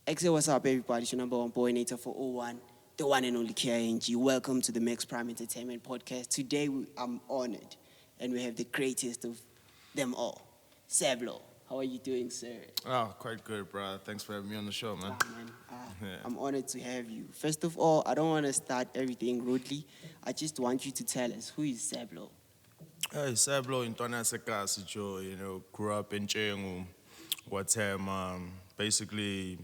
XA, what's up, everybody? It's your number one boy, Nature 401, the one and only KING. Welcome to the Max Prime Entertainment Podcast. Today, I'm honored, and we have the greatest of them all, Sablo. How are you doing, sir? Oh, quite good, bro. Thanks for having me on the show, man. Man, Yeah. I'm honored to have you. First of all, I don't want to start everything rudely. I just want you to tell us, who is Sablo? Hey, Sablo in Sekasi, Joe, grew up in Chengu, Guatem. Basically,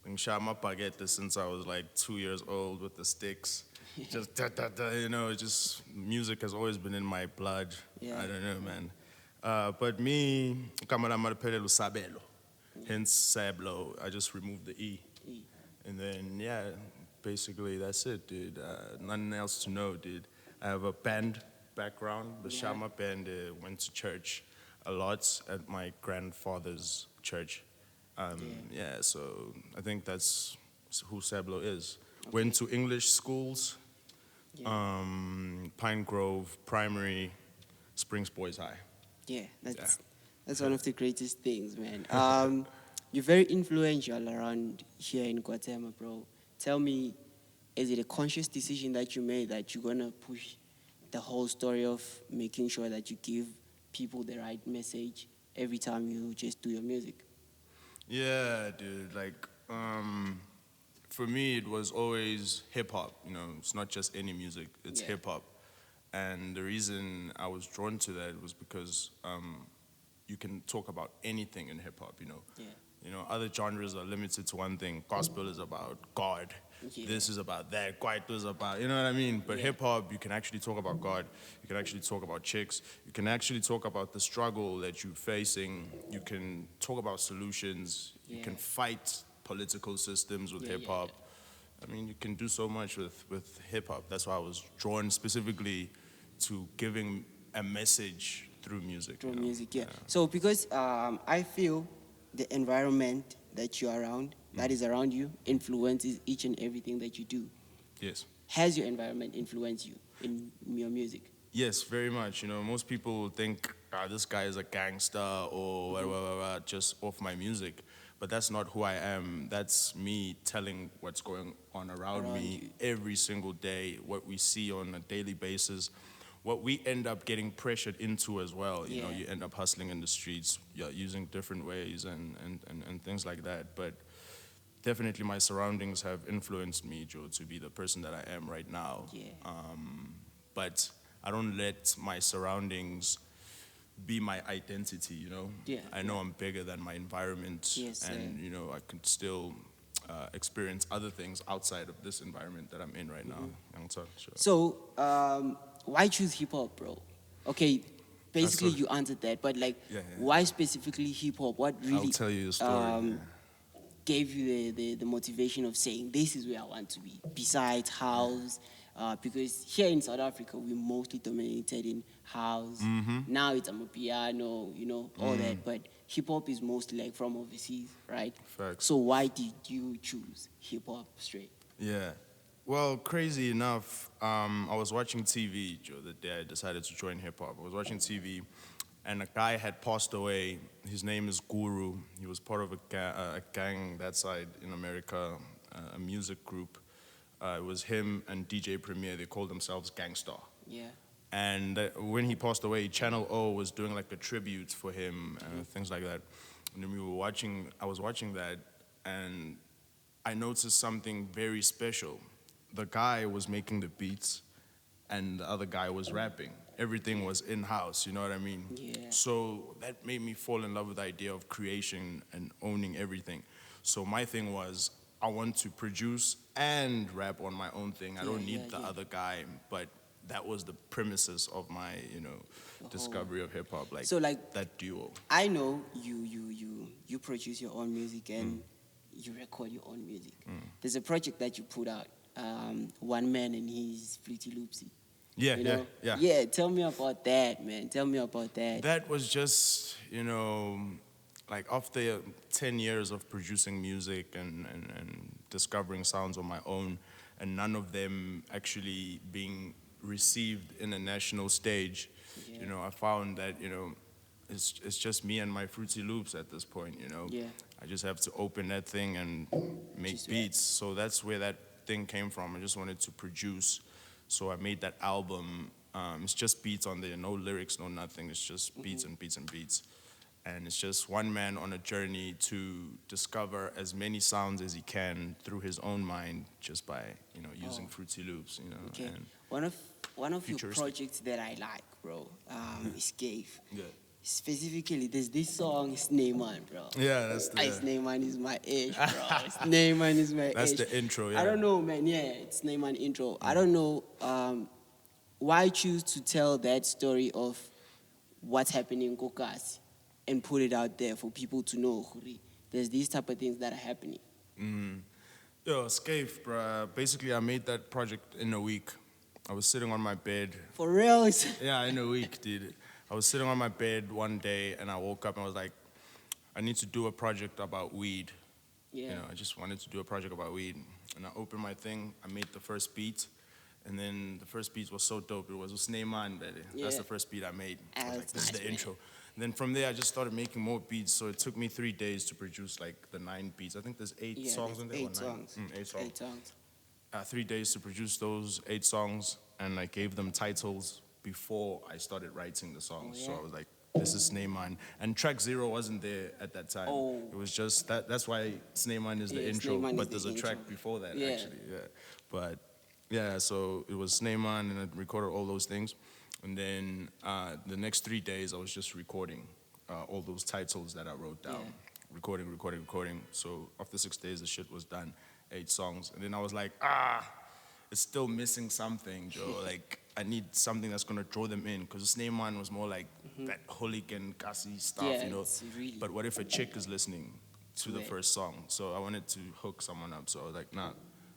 been shot my baguette since I was like 2 years old with the sticks. Just, da, da, da, just music has always been in my blood. Yeah. I don't know, man. But me, Kamala Marpelelo Sabelo, hence Sablo. I just removed the E. And then, yeah, basically that's it, dude. Nothing else to know, dude. I have a band background. The Shama band went to church a lot at my grandfather's church. Yeah, so I think that's who Sablo is. Okay. Went to English schools, Pine Grove Primary, Springs Boys High. Yeah, that's one of the greatest things, man. You're very influential around here in Guatemala, bro. Tell me, is it a conscious decision that you made that you're gonna push the whole story of making sure that you give people the right message every time you just do your music? Yeah, dude. Like, for me, it was always hip hop. It's not just any music; it's Yeah. hip hop. And the reason I was drawn to that was because you can talk about anything in hip hop. Yeah. Other genres are limited to one thing. Gospel is about God. Yeah. This is about that. Kwaito is about, you know what I mean? But Yeah. hip hop, you can actually talk about God. You can actually talk about chicks. You can actually talk about the struggle that you're facing. You can talk about solutions. You Yeah. can fight political systems with Yeah, hip yeah, hop. I mean, you can do so much with hip hop. That's why I was drawn specifically to giving a message through music. Through music, yeah. So because I feel the environment that you're around, that is around you, influences each and everything that you do. Yes. Has your environment influenced you in your music? Yes, very much. Most people think this guy is a gangster or just off my music, but that's not who I am. That's me telling what's going on around me every single day, what we see on a daily basis, what we end up getting pressured into as well. You end up hustling in the streets, using different ways and things like that. But definitely my surroundings have influenced me, Joe, to be the person that I am right now. Yeah. But I don't let my surroundings be my identity. Yeah, I know I'm bigger than my environment. Yes, and I can still experience other things outside of this environment that I'm in right now. Sure. So, why choose hip hop, bro? Okay, basically so- you answered that, but like, Yeah. why specifically hip hop? What really I'll tell you the story. gave you the motivation of saying this is where I want to be? Besides house, because here in South Africa we mostly dominated in house. Now it's piano, all that. But hip hop is mostly like from overseas, right? Facts. So why did you choose hip hop straight? Yeah. Well, crazy enough, I was watching TV, Joe, the day I decided to join hip hop. I was watching TV, and a guy had passed away. His name is Guru. He was part of a gang that side in America, a music group. It was him and DJ Premier. They called themselves Gangstar. Yeah. And when he passed away, Channel O was doing like a tribute for him and things like that. And then I was watching that, and I noticed something very special. The guy was making the beats, and the other guy was rapping. Everything was in-house, you know what I mean? Yeah. So that made me fall in love with the idea of creation and owning everything. So my thing was, I want to produce and rap on my own thing. I don't need the other guy, but that was the premises of my, discovery of hip hop, So, like, that duo. I know you produce your own music and you record your own music. There's a project that you put out, One Man and His Fruity Loopsy. Yeah, You know? yeah. Yeah, tell me about that, man. Tell me about that. That was just, like after 10 years of producing music and discovering sounds on my own, and none of them actually being received in a national stage, I found that, it's just me and my Fruity Loops at this point. Yeah. I just have to open that thing and make Just beats. So that's where that thing came from. I just wanted to produce. So I made that album. It's just beats on there, no lyrics, no nothing. It's just beats and beats and beats. And it's just one man on a journey to discover as many sounds as he can through his own mind, just by using Fruity Loops, Okay. and One of one of your futuristic. projects that I like, bro, is skyf. Yeah. Specifically, there's this song, Snyman, bro. Yeah, that's the Snyman is my age, bro. Snyman is my that's age. the intro. I Yeah. don't know, man. Yeah, it's Snyman intro. I don't know why choose to tell that story of what's happening in Kokasi and put it out there for people to know. Huri, there's these type of things that are happening. Yo, skyf, bruh. Basically, I made that project in a week. I was sitting on my bed. For real. Yeah, in a week, dude. I was sitting on my bed one day and I woke up and I was like, I need to do a project about weed. Yeah. I just wanted to do a project about weed. And I opened my thing, I made the first beat, and then the first beat was so dope. It was Snyman. Yeah. That's the first beat I made. I was like, That's this is nice, the man. intro. And then from there, I just started making more beats. So it took me 3 days to produce like the 9 beats. I think there's 8 Yeah, songs in there. or 8 nine? songs. 8 songs. 8 songs. 3 days to produce those 8 songs, and I gave them titles before I started writing the songs. Oh, So yeah? I was like, this is Snyman. And track 0 wasn't there at that time. Oh. It was just that. That's why Snyman is the Yeah, intro, Snyman is but the there's a track intro. before that, Yeah. actually. Yeah. But yeah, so it was Snyman, and I recorded all those things. And then the next 3 days, I was just recording all those titles that I wrote down. Yeah. Recording. So after 6 days, the shit was done. 8 songs. And then I was like, it's still missing something, Joe. Like, I need something that's gonna draw them in. Because Snyman was more like that hooligan, gassy stuff, Yeah, you know. it's really- But what if a chick is listening to the Yeah. first song? So I wanted to hook someone up. So I was like, nah,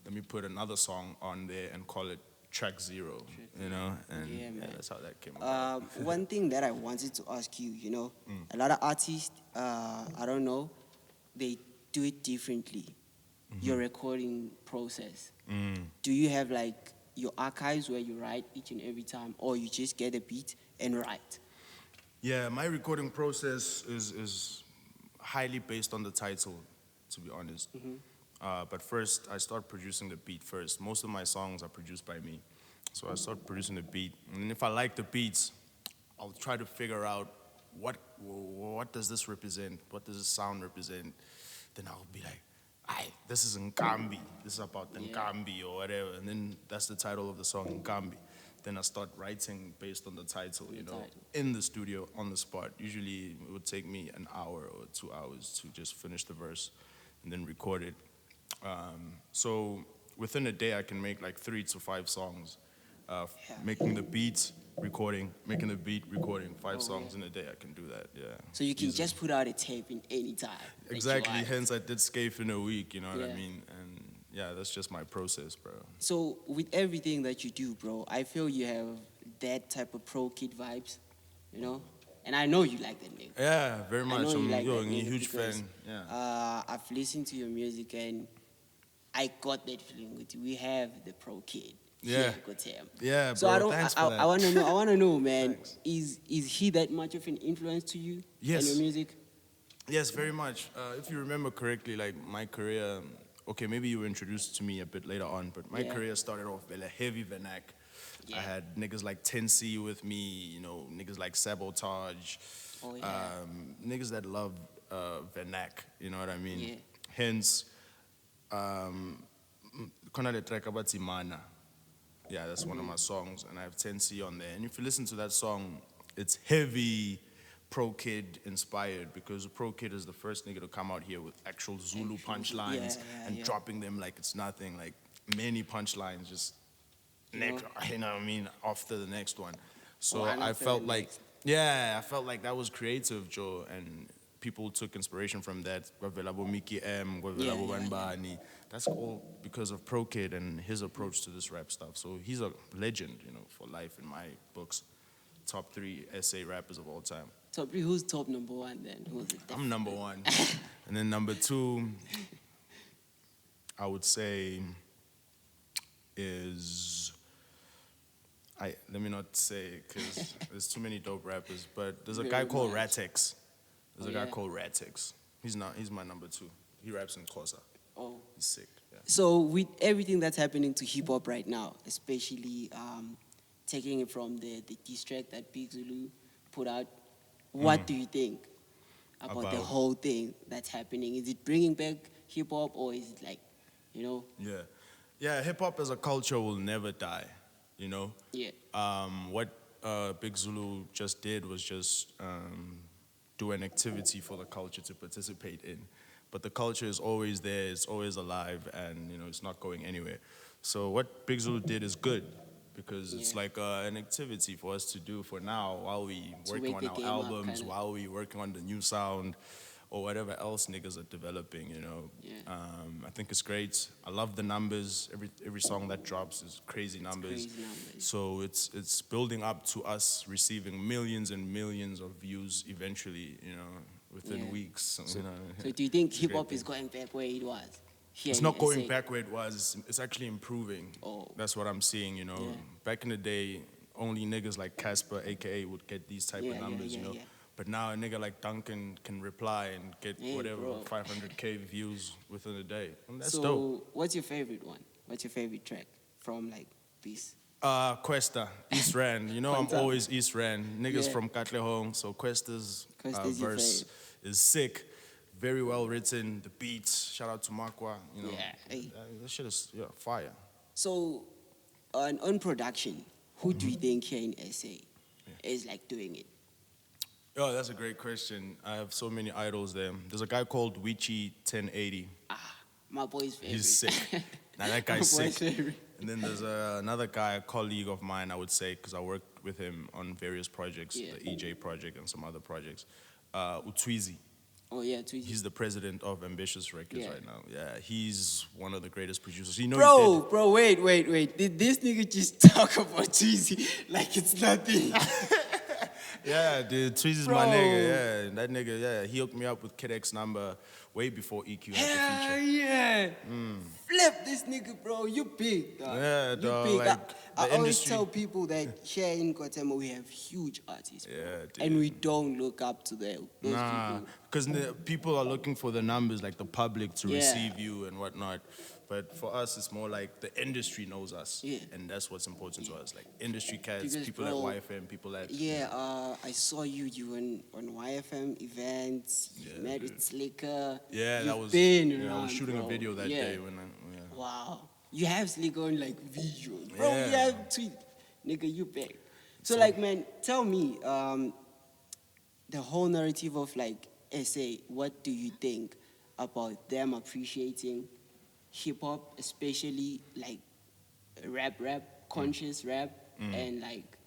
let me put another song on there and call it track 0, you know? And Yeah, man. that's how that came about. One thing that I wanted to ask you, a lot of artists, I don't know, they do it differently. Your recording process. Do you have like your archives where you write each and every time, or you just get a beat and write? Yeah, my recording process is highly based on the title, to be honest. But first, I start producing the beat first. Most of my songs are produced by me. So I start producing the beat. And then if I like the beats, I'll try to figure out what does this represent? What does this sound represent? Then I'll be like, this is Nkambi. This is about the Nkambi or whatever. And then that's the title of the song, Nkambi. Then I start writing based on the title, in the studio, on the spot. Usually it would take me an hour or 2 hours to just finish the verse and then record it. So within a day, I can make like 3 to 5 songs. Making the beats, recording, making the beat, recording. 5 songs in a day, I can do that, yeah. So you can Easily. just put out a tape in any time. that you Exactly, want. hence I did skyf in a week, you know what I Yeah. mean? And yeah, that's just my process, bro. So with everything that you do, bro, I feel you have that type of pro kid vibes, And I know you like that nigga. Yeah, very I much. know you I'm like a that nigga huge because, fan. Yeah. I've listened to your music and I got that feeling with you. We have the pro kid. Yeah. Here at Gotham. Yeah, So bro, thanks for that. I want to know, man. Thanks. Is he that much of an influence to you? Yes. And your music? Yes, very much. If you remember correctly, like my career, okay, maybe you were introduced to me a bit later on, but my Yeah. career started off with a heavy vernac. Yeah. I had niggas like 10C with me, niggas like Sabotage, Oh, yeah. niggas that love vernac, you know what I mean? Yeah. Hence, Kona the track about Imana. Yeah, that's one of my songs, and I have 10C on there. And if you listen to that song, it's heavy Pro Kid inspired because Pro Kid is the first nigga to come out here with actual Zulu punchlines and dropping them like it's nothing, like many punchlines, just you know what I mean, after the next one. So One I after felt the like, next. yeah, I felt like that was creative, Joe, and people took inspiration from that. Kwavelabo Mickey M, Kwavelabo Banbani. That's all because of Pro Kid and his approach to this rap stuff. So he's a legend, for life in my books. Top 3 SA rappers of all time. Top 3, who's top number 1 then? Who's it? I'm number 1. And then number 2, I would say, is... let me not say, because there's too many dope rappers, but there's a guy called Ratex. There's a guy called Ratex. He's not. He's my number two. He raps in Xhosa. Oh. He's sick. Yeah. So with everything that's happening to hip hop right now, especially taking it from the diss track that Big Zulu put out, what do you think about the About- whole thing that's happening? Is it bringing back hip hop, or is it like, you know? Yeah. Yeah. Hip hop as a culture will never die. You know. Yeah. What Big Zulu just did was just do an activity for the culture to participate in. But the culture is always there, it's always alive, and you know it's not going anywhere. So what Big Zulu did is good because it's Yeah. like an activity for us to do for now while we To working wake on the our game up, albums, kinda. while we working on the new sound, or whatever else niggas are developing. You know, Yeah. I think it's great. I love the numbers. Every song that drops is crazy numbers. crazy numbers. So it's building up to us receiving millions and millions of views eventually. You know, within Yeah. weeks. So, you know, So do you think it's a hip great hop is thing. going back where it was? Here It's in not going SA? back where it was. It's actually improving. Oh. That's what I'm seeing. You know, Yeah. back in the day, only niggas like Casper, aka, would get these type Yeah, of yeah, numbers. yeah, you know, yeah. but now a nigga like Duncan can reply and get Hey, whatever bro. 500K views within a day. And that's so dope. what's your favorite one? What's your favorite track from like this? Cuesta, East Rand. You know, I'm Quanta. always East Rand. Niggas Yeah. from Katlehong, so Questa's Questa's your verse fave. is sick. Very well written. The beats, shout out to Makwa. You know, Yeah, hey. that shit is fire. So on production, who do you think here in SA is like doing it? Oh, that's a great question. I have so many idols there. There's a guy called Whichi 1080. My boy's favorite. He's sick. Now that My guy's boy's sick. favorite. And then there's another guy, a colleague of mine, I would say, because I worked with him on various projects, Yeah. the EJ project and some other projects. Tweezy. Oh yeah, Tweezy. He's the president of Ambitious Records Yeah. right now. Yeah, he's one of the greatest producers. You know, Bro, wait. Did this nigga just talk about Tweezy like it's nothing? Yeah, dude, Tweezy's Bro. my nigga. Yeah, that nigga. Yeah, he hooked me up with Kid X number way before EQ had the Hell feature. yeah! Flip this nigga, bro. You big, dog. Yeah, you dog, big. like, I the always industry- tell people that here in Guatemala we have huge artists, bro. Yeah, dude. And we don't look up to those Nah, people. because people are looking for the numbers, like the public to Yeah. receive you and whatnot. But for us, it's more like the industry knows us, Yeah. and that's what's important to us. Like industry cats, Because, people bro, at YFM, people at Yeah, I saw you on YFM events. You Yeah, met dude. with Slicker. yeah, You've that was. been Yeah, I around, was shooting bro. a video that Yeah. day when yeah. Wow. You have Slicker on like visuals. Bro, Yeah. you have tweet. Nigga, you big. So So- like, man, tell me, the whole narrative of like SA, what do you think about them appreciating hip hop, especially like rap, conscious rap, and like,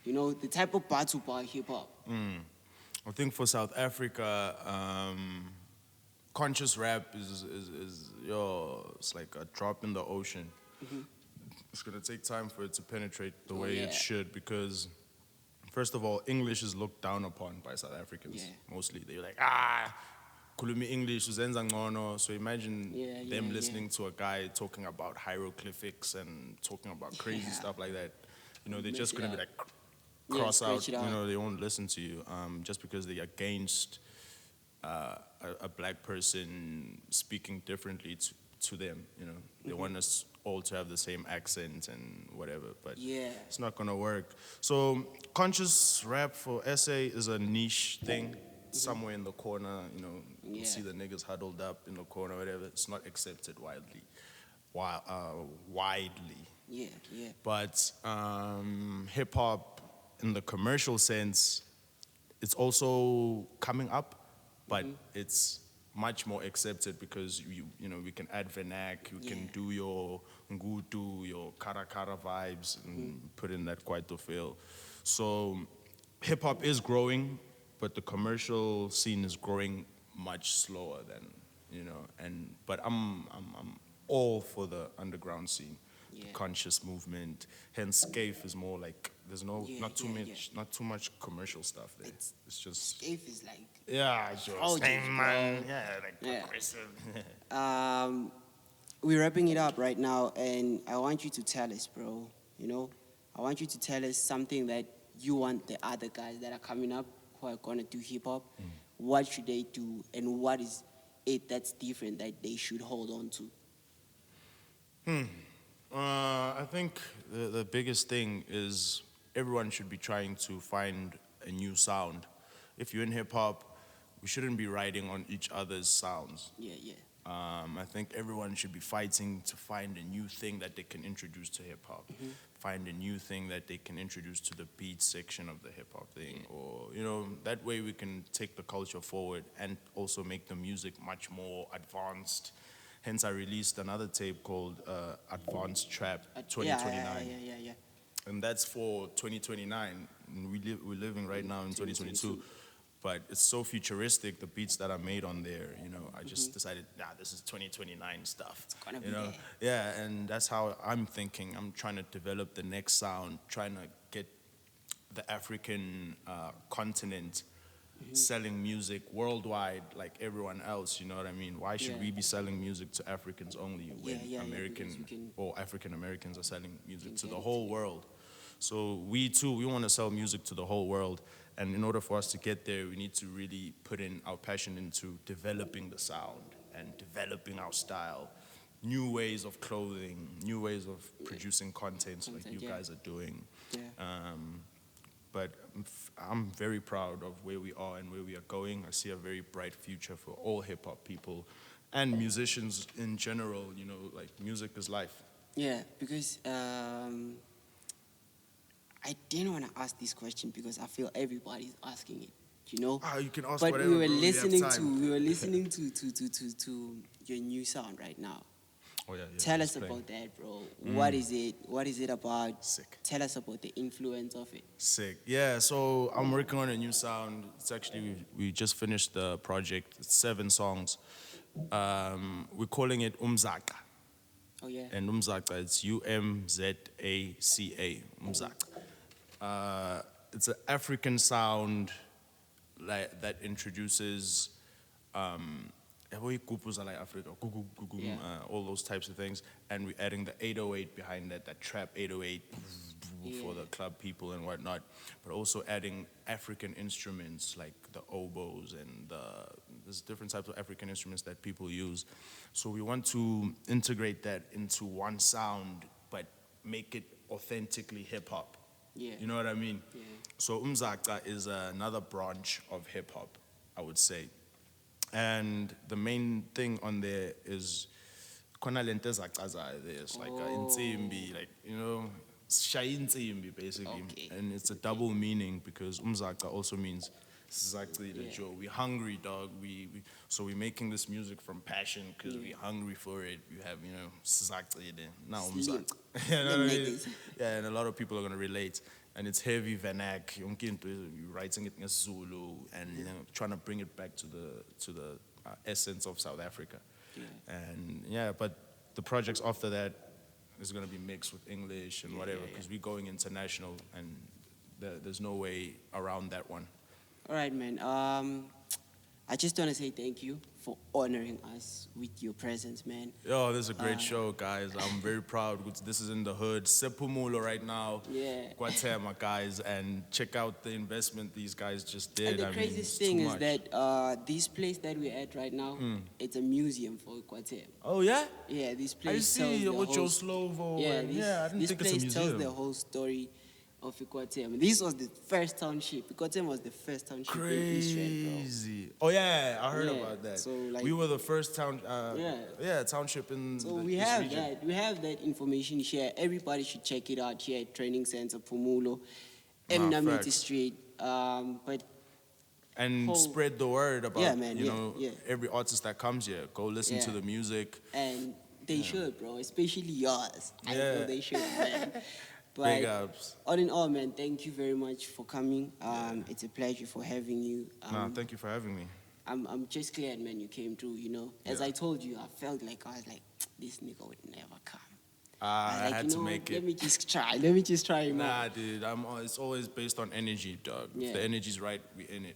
you know, the type of battle bar hip hop? I think for South Africa, conscious rap is it's like a drop in the ocean. It's gonna take time for it to penetrate the way yeah. it should because, first of all, English is looked down upon by South Africans. Yeah. Mostly, they're like, khulumi English, uzenza ngcono. So imagine Yeah, them yeah, listening to a guy talking about hieroglyphics and talking about crazy Yeah. stuff like that. You know, they're Mess just it gonna be up. like Yeah, cross out. scratch it You out. know, they won't listen to you just because they're against a black person speaking differently to them. You know, they want us all to have the same accent and whatever, but Yeah. it's not gonna work. So conscious rap for SA is a niche thing. Somewhere in the corner, you know, you Yeah. see the niggas huddled up in the corner, whatever. It's not accepted widely. Widely. Yeah. But hip hop, in the commercial sense, it's also coming up, but it's much more accepted because you know we can add vernac, we can Yeah. do your ngutu, your kara vibes, and put in that kwaito feel. So hip hop is growing, but the commercial scene is growing much slower than but I'm all for the underground scene. The Yeah. conscious movement. Hence, skyf is more like there's Yeah, not too yeah, much, not too much commercial stuff there. It's- It's just If it's like, sure, Soldiers, snyman, bro. yeah, like Yeah. progressive. we're wrapping it up right now, and I want you to tell us, bro. You know, I want you to tell us something that you want the other guys that are coming up who are gonna do hip hop. what should they do, and what is it that's different that they should hold on to? I think the biggest thing is everyone should be trying to find a new sound. If you're in hip hop, we shouldn't be riding on each other's sounds. Yeah, yeah. I think everyone should be fighting to find a new thing that they can introduce to hip hop. Find a new thing that they can introduce to the beat section of the hip hop thing, or that way we can take the culture forward and also make the music much more advanced. Hence, I released another tape called Advanced Trap Yeah, 2029. yeah. And that's for 2029. And we're living right now in 2022. But it's so futuristic, the beats that are made on there, I just decided, this is 2029 stuff. It's gonna be there. Yeah, and that's how I'm thinking. I'm trying to develop the next sound, trying to get the African continent selling music worldwide like everyone else, you know what I mean? Why should we be selling music to Africans only when American or African Americans are selling music to the whole world? So we too, we want to sell music to the whole world. And in order for us to get there, we need to really put in our passion into developing the sound and developing our style, new ways of clothing, new ways of producing content like you guys are doing. Yeah. But I'm very proud of where we are and where we are going. I see a very bright future for all hip hop people and musicians in general. Like music is life. Yeah, because I didn't want to ask this question because I feel everybody's asking it. You can ask but whatever. we were bro, listening have time. we were listening to your new sound right now. Oh yeah. Tell it's us playing. about that, bro. What is it? What is it about? Sick. Tell us about the influence of it. Sick. Yeah, so I'm working on a new sound. It's actually, we just finished the project. It's 7 songs. We're calling it mzaca. Oh yeah. And mzaca, it's UMZACA, mzaca. It's an African sound that introduces like Africa, all those types of things, and we're adding the 808 behind that trap 808 for the club people and whatnot, but also adding African instruments like the oboes and there's different types of African instruments that people use. So we want to integrate that into one sound, but make it authentically hip hop. Yeah. You know what I mean? Yeah. So mzaca is another branch of hip hop, I would say. And the main thing on there is khona lento ezacazayo there. It's like insimbi, like shayi insimbi basically. Okay. And it's a double meaning because umzaca also means sizagcile, Joe. We're hungry, dog. So we're making this music from passion because we're hungry for it. We have, sizagcile now umzaca. You know what I mean? Yeah, and a lot of people are gonna relate. And it's heavy vernac. You're writing it in Zulu and trying to bring it back to the essence of South Africa. Yeah. And but the projects after that is gonna be mixed with English and whatever because we're going international and there's no way around that one. All right, man. I just want to say thank you for honoring us with your presence, man. Yo, this is a great show, guys. I'm very proud. This is in the hood, Sepumulo right now. Yeah. Guatemala, guys, and check out the investment these guys just did. And the craziest thing is that this place that we're at right now, it's a museum for Guatemala. Oh yeah? Yeah, this I place tells see the what whole your Slovo. Yeah, I didn't this think it's a place museum. tells the whole story of Iguatem. This was the first township. Iguatem was the first township in Israel, Crazy. Oh yeah, I heard about that. So, like, we were the first town. Township in. So this we have region. that. We have that information here. Everybody should check it out here at Training Center Pumulo, Mnamiti facts. Street. But And spread the word about every every artist that comes here. Go listen to the music. And they should, bro. Especially yours. I know they should, man. Big But ups. all in all, man, thank you very much for coming. It's a pleasure for having you. Thank you for having me. I'm just glad, man, you came through, As I told you, I felt like this nigga would never come. I had to make it. Let me just try him Nah, out. dude, it's always based on energy, dog. Yeah. If the energy's right, we in it.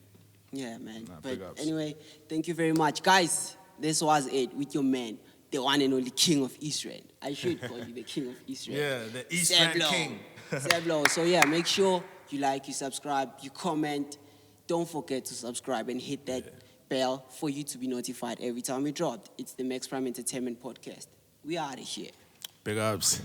Yeah, man. Big But ups. anyway, thank you very much. Guys, this was it with your man, the one and only King of Israel. I should call you the King of Israel. Yeah, the Eastern Sablo. King. Sablo. So yeah, make sure you like, you subscribe, you comment. Don't forget to subscribe and hit that bell for you to be notified every time we drop. It's the Max Prime Entertainment Podcast. We out of here. Big ups.